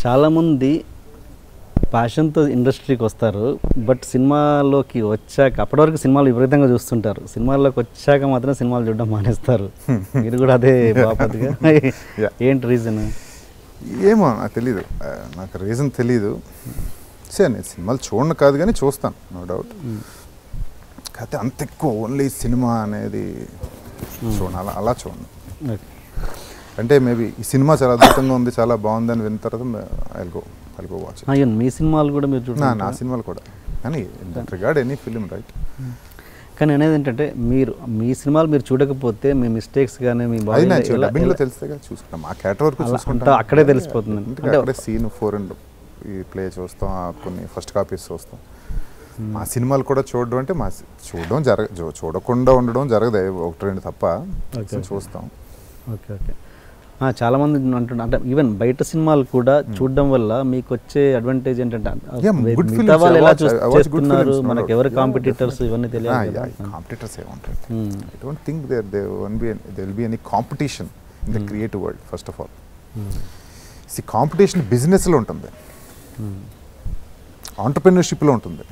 చాలామంది ప్యాషన్తో ఇండస్ట్రీకి వస్తారు. బట్ సినిమాలోకి వచ్చాక అప్పటి వరకు సినిమాలు విపరీతంగా చూస్తుంటారు. సినిమాల్లోకి వచ్చాక మాత్రం సినిమాలు చూడడం మానేస్తారు. మీరు కూడా అదే బాపతిగా ఏంటి రీజన్? ఏమో నాకు తెలీదు, నాకు రీజన్ తెలీదు. సరే నేను సినిమాలు చూడను కాదు కానీ చూస్తాను, నో డౌట్. కాకపోతే అంత ఎక్కువ ఓన్లీ సినిమా అనేది చూడాలి అలా చూడను. అంటే మేబీ ఈ సినిమా చాలా అద్భుతంగా ఉంది, చాలా బాగుంది అని విన్న తర్వాత ఐల్ గో వాచ్. మీ సినిమాలు కూడా మీరు చూడండి. నా సినిమాలు కూడా, కానీ రిగార్డ్ ఎనీ ఫిలిం రైట్. కానీ అనేది ఏంటంటే మీరు మీ సినిమాలు మీరు చూడకపోతే మీ మిస్టేక్స్ కానీ మీ డబ్బింగ్లో తెలిస్తే చూసుకుంటాం, మా క్యారెక్టర్ వరకు చూసుకుంటాం, అక్కడే తెలిసిపోతుంది. అంటే సీన్ 4 అండ్ ఈ ప్లే చూస్తాం, కొన్ని ఫస్ట్ కాపీస్ చూస్తాం. మా సినిమాలు కూడా చూడడం అంటే చూడడం చూడకుండా ఉండడం జరగదు, 1-2 తప్ప చూస్తాం. Okay okay. చాలామంది అంటున్నారు అంటే ఈవెన్ బయట సినిమాలు కూడా చూడడం వల్ల మీకు వచ్చే అడ్వాంటేజ్ ఏంటంటే మిగతా వాళ్ళు ఎలా చేస్తున్నారు, మనకి ఎవరు కాంపిటీటర్స్ ఇవన్నీ తెలియాలి. కాంపిటీటర్స్ ఏముంటారు, I don't think there will be any competition in the creative world. First of all competition బిజినెస్లో ఉంటుంది, ఆంటర్ప్రెన్యూర్షిప్లో ఉంటుంది,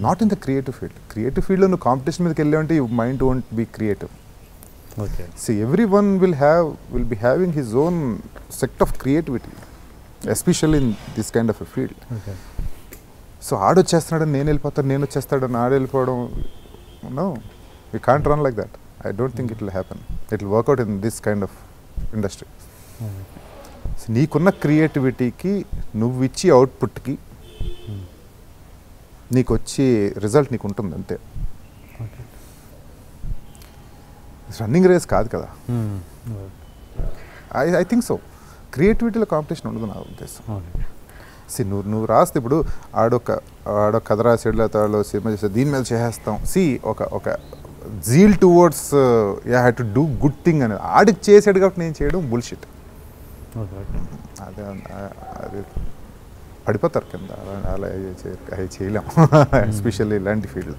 not in the creative field. Creative ఫీల్డ్లో నువ్వు కాంపిటీషన్ మీదకి వెళ్ళావంటే you mind won't be creative. Okay. See, everyone will be having his own sect of creativity, especially in this kind of a field. Okay. So ఆడు వచ్చేస్తున్నాడని నేను వెళ్ళిపోతాను, నేను వచ్చేస్తాడని ఆడు వెళ్ళిపోవడం, no, we can't run like that. I don't think it will happen. It will work out in this kind of industry. So నీకున్న క్రియేటివిటీకి నువ్వు ఇచ్చే అవుట్పుట్కి నీకు వచ్చే రిజల్ట్ నీకు ఉంటుంది అంతే. రన్నింగ్ రేస్ కాదు కదా. I think so. క్రియేటివిటీలో కాంపిటీషన్ ఉండదు నా ఉద్దేశం. నువ్వు రాస్తే ఇప్పుడు ఆడొక కథ రాసాడు, లేకపోతే సినిమా చేస్తే దీని మీద చేసేస్తాం. ఒక zeal towards you have to do good thing అనేది ఆడికి చేసాడు కాబట్టి నేను చేయడం బుల్షిట్. అది పడిపోతారు కింద, అలా చేయలేం, ఎస్పెషల్లీ ఇలాంటి ఫీల్డ్.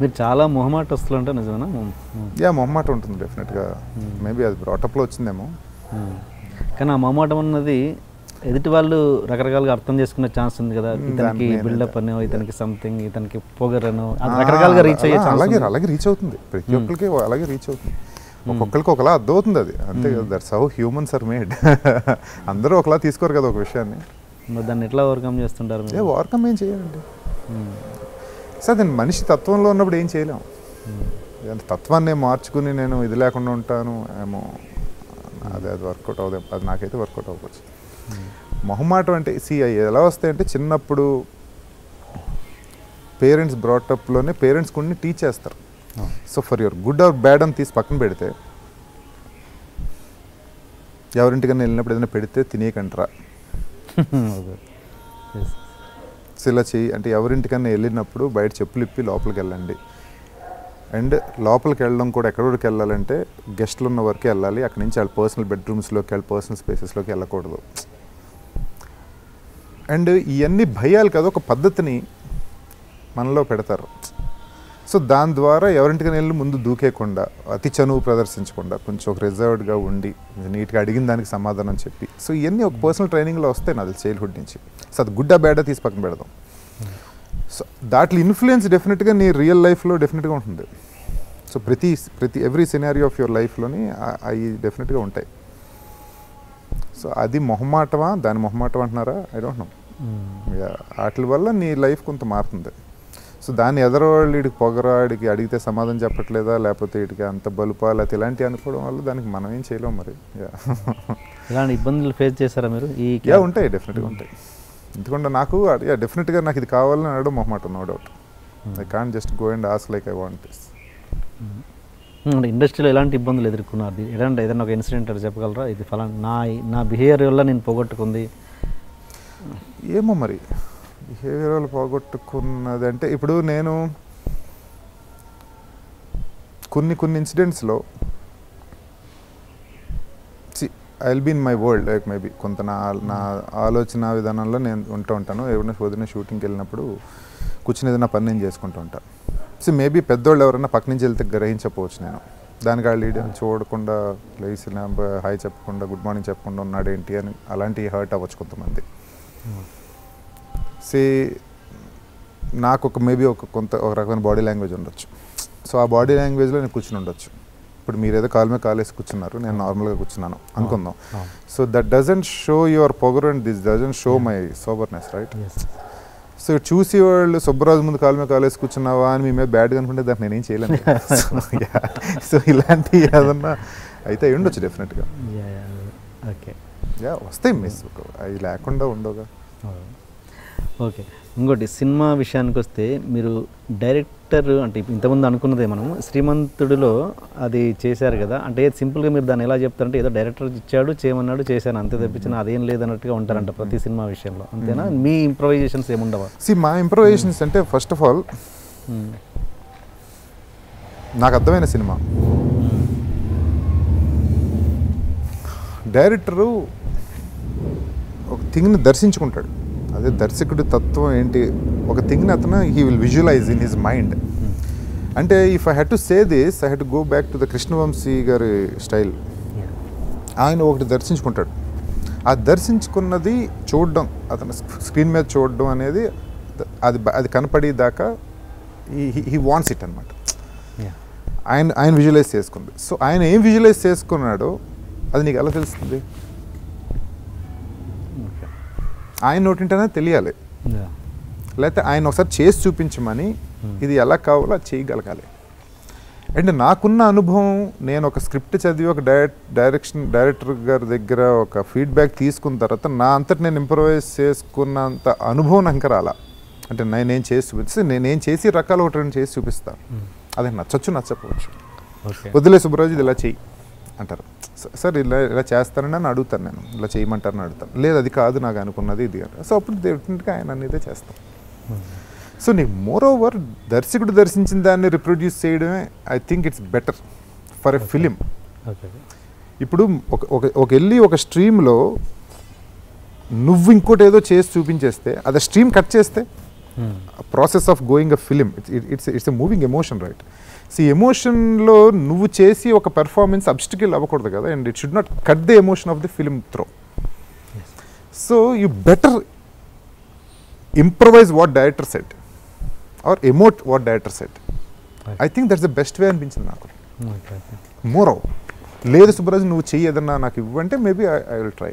మీరు చాలా మొహమాటస్తులు అంటే నిజమేనా? మొహమాటం ఉంటుంది డెఫినెట్గా. మేబీ అది బ్రాటప్లో వచ్చిందేమో. కానీ ఆ మొహమాటం అన్నది ఎదుటి వాళ్ళు రకరకాలుగా అర్థం చేసుకునే ఛాన్స్ ఉంది కదా. ఇతనికి బిల్డప్ అని, ఇతనికి సంథింగ్, ఇతనికి పొగరను, రకరకాలుగా రీచ్ అయ్యే అలాగే రీచ్ అవుతుంది. ప్రతి ఒక్కరికి అలాగే రీచ్ అవుతుంది. ఒక్కొక్కరికి ఒకలా అర్థమవుతుంది అది, అంతే కదా. That's how humans are made. అందరూ ఒకలా తీసుకోరు కదా ఒక విషయాన్ని. దాన్ని ఎట్లా ఓవర్కమ్ చేస్తుంటారు? ఓవర్కమ్ ఏం చేయాలండి సార్, నేను మనిషి తత్వంలో ఉన్నప్పుడు ఏం చేయలేము. తత్వాన్ని మార్చుకుని నేను ఇది లేకుండా ఉంటాను ఏమో, అది వర్కౌట్ అవుతుంది. అది నాకైతే వర్కౌట్ అవ్వచ్చు. మొహమాటం అంటే ఎలా వస్తాయంటే చిన్నప్పుడు పేరెంట్స్ బ్రాటప్లోనే పేరెంట్స్ కొన్ని టీచ్ చేస్తారు. So for your good or bad అని తీసి పక్కన పెడితే, ఎవరింటికన్నా వెళ్ళినప్పుడు ఏదైనా పెడితే తినేయకంటారా, ఇలా చెయ్యి అంటే, ఎవరింటికన్నా వెళ్ళినప్పుడు బయట చెప్పులు ఇప్పి లోపలికి వెళ్ళండి. అండ్ లోపలికి వెళ్ళడం కూడా ఎక్కడికి వెళ్ళాలంటే గెస్ట్లు ఉన్న వరకు వెళ్ళాలి. అక్కడి నుంచి వాళ్ళ పర్సనల్ బెడ్రూమ్స్లోకి వెళ్ళి పర్సనల్ స్పేసెస్లోకి వెళ్ళకూడదు. అండ్ ఇవన్నీ భయాలు కదా, ఒక పద్ధతిని మనలో పెడతారు. సో దాని ద్వారా ఎవరింటికైనా వెళ్ళి ముందు దూకేయకుండా, అతి చనువు ప్రదర్శించకుండా, కొంచెం ఒక రిజర్వ్డ్గా ఉండి నీట్గా అడిగిన దానికి సమాధానం చెప్పి, సో ఇవన్నీ ఒక పర్సనల్ ట్రైనింగ్లో వస్తాయి నాది చైల్డ్హుడ్ నుంచి. సో అది గుడ్డా బ్యాడా తీసి పక్కన పెడదాం. సో దాంట్లో ఇన్ఫ్లుయెన్స్ డెఫినెట్గా నీ రియల్ లైఫ్లో డెఫినెట్గా ఉంటుంది. సో ప్రతి ఎవ్రీ సినారియో ఆఫ్ యువర్ లైఫ్లోని అవి డెఫినెట్గా ఉంటాయి. సో అది మొహమాటమా, దాని మొహమాటం అంటున్నారా, ఐ డోంట్ నో. వాటి వల్ల నీ లైఫ్ కొంత మారుతుంది. సో దాన్ని ఎదరవాళ్ళు వీడికి పొగరాడికి అడిగితే సమాధానం చెప్పట్లేదా, లేకపోతే వీడికి అంత బలుపా, లేకపోతే ఇలాంటివి అనుకోవడం వల్ల దానికి మనం ఏం చేయలేం. మరి ఇలాంటి ఇబ్బందులు ఫేస్ చేశారా మీరు? ఉంటాయి, డెఫినెట్గా ఉంటాయి. ఎందుకంటే నాకు డెఫినెట్గా నాకు ఇది కావాలని అనడం మొహమాటం, no doubt. I can't just go and ask like I want this. ఇండస్ట్రీలో ఎలాంటి ఇబ్బందులు ఎదుర్కొన్నారు? ఏదైనా ఒక ఇన్సిడెంట్ అది చెప్పగలరా? ఇది ఫలానా నా బిహేవియర్ వల్ల నేను పోగొట్టుకుంది. ఏమో మరి బిహేవియర్ పోగొట్టుకున్నది అంటే, ఇప్పుడు నేను కొన్ని ఇన్సిడెంట్స్లో I will be in my world, like maybe కొంత నా ఆలోచన విధానంలో నేను ఉంటాను. ఎవరైనా షూటింగ్కి వెళ్ళినప్పుడు కూర్చుని ఏదైనా పని నేను చేసుకుంటూ ఉంటాను. సో మేబీ పెద్దోళ్ళు ఎవరైనా పక్క నుంచి వెళ్తే గ్రహించకపోవచ్చు నేను. దానికి వాళ్ళు చూడకుండా లేచిన హాయ్ చెప్పకుండా గుడ్ మార్నింగ్ చెప్పకుండా ఉన్నాడేంటి అని అలాంటి హర్ట్ అవ్వచ్చు కొంతమంది. సే నాకు మేబీ ఒక రకమైన బాడీ లాంగ్వేజ్ ఉండొచ్చు. సో ఆ బాడీ లాంగ్వేజ్లో నేను కూర్చుని ఉండొచ్చు. ఇప్పుడు మీరు ఏదో కాలు మీద కాలేసి కూర్చున్నారు, నేను నార్మల్గా కూర్చున్నాను అనుకుందాం. So that doesn't show your పొగర్ and this doesn't show my soberness, right? So చూసి వాళ్ళు సుబ్బరాజు ముందు కాలు మీద కాలేసి కూర్చున్నావా అని మీ మీద బ్యాడ్గా అనుకుంటే దాన్ని నేనేం చేయలేను. సో ఇలాంటి ఏదన్నా అయితే ఉండొచ్చు డెఫినెట్గా. ఓకే, వస్తాయి మిస్, అవి లేకుండా ఉండవుగా. ఓకే, ఇంకోటి సినిమా విషయానికి వస్తే మీరు డైరెక్టర్ అంటే ఇంతకుముందు అనుకున్నదే మనం శ్రీమంతుడిలో అది చేశారు కదా, అంటే సింపుల్గా మీరు దాన్ని ఎలా చెప్తారంటే ఏదో డైరెక్టర్ ఇచ్చాడు చేయమన్నాడు చేశాను అంతే తప్పించిన అదేం లేదన్నట్టుగా ఉంటారంట ప్రతి సినిమా విషయంలో, అంతేనా? మీ ఇంప్రవైజేషన్స్ ఏముండవా? మా ఇంప్రవైజేషన్స్ అంటే ఫస్ట్ ఆఫ్ ఆల్ నాకు అర్థమైన సినిమా డైరెక్టరు ఒక థింగ్ని దర్శించుకుంటాడు. అదే దర్శకుడి తత్వం ఏంటి, ఒక థింగ్ని అతను he will visualise in his mind. అంటే if I had to say this I had to go back to the Krishna Vamsi గారి స్టైల్. ఆయన ఒకటి దర్శించుకుంటాడు, ఆ దర్శించుకున్నది చూడడం, అతను స్క్రీన్ మీద చూడడం అనేది అది కనపడేదాకా హీ వాంట్స్ ఇట్ అనమాట. ఆయన విజువలైజ్ చేసుకుంది. సో ఆయన ఏం విజువలైజ్ చేసుకున్నాడో అది నీకు ఎలా తెలుస్తుంది? ఆయన నోటింటనే తెలియాలి, లేకపోతే ఆయన ఒకసారి చేసి చూపించమని ఇది ఎలా కావాలో అది చేయగలగాలి. అండ్ నాకున్న అనుభవం, నేను ఒక స్క్రిప్ట్ చదివి ఒక డైరెక్టర్ గారి దగ్గర ఒక ఫీడ్బ్యాక్ తీసుకున్న తర్వాత నా అంతటి నేను ఇంప్రవైజ్ చేసుకున్నంత అనుభవం నాకు ఇంకా రాలా. అంటే నేనేం చేసి చూపిస్తే నేనేం చేసి రకాలు ఒకటి రెండు చేసి చూపిస్తాను. అది నచ్చచ్చు నచ్చకపోవచ్చు. వదిలే సుబ్బరాజు ఇది ఇలా చెయ్యి అంటారు, సార్ ఇలా చేస్తానని అని అడుగుతాను, నేను ఇలా చేయమంటారని అడుగుతాను. లేదు అది కాదు నాకు అనుకున్నది ఇది అంటే, సో అప్పుడు డెఫినెట్గా ఆయన అనేదే చేస్తాం. సో నీకు మోర్ ఓవర్ దర్శకుడు దర్శించిన దాన్ని రిప్రొడ్యూస్ చేయడమే I think it's better for a film. ఇప్పుడు ఒక వెళ్ళి ఒక స్ట్రీమ్లో నువ్వు ఇంకోటి ఏదో చేసి చూపించేస్తే అది స్ట్రీమ్ కట్ చేస్తే process of going a film it's a moving emotion, right? So ఎమోషన్లో నువ్వు చేసి ఒక పెర్ఫార్మెన్స్ అబ్స్టికల్ అవ్వకూడదు కదా, and it should not cut the emotion of the film through. So you better improvise what director set or emote what director set. I think that's the best way అనిపించింది నాకు. More లేదు సుబ్బరాజు నువ్వు చెయ్యి ఏదన్నా నాకు ఇవ్వంటే మేబీ ఐ విల్ ట్రై.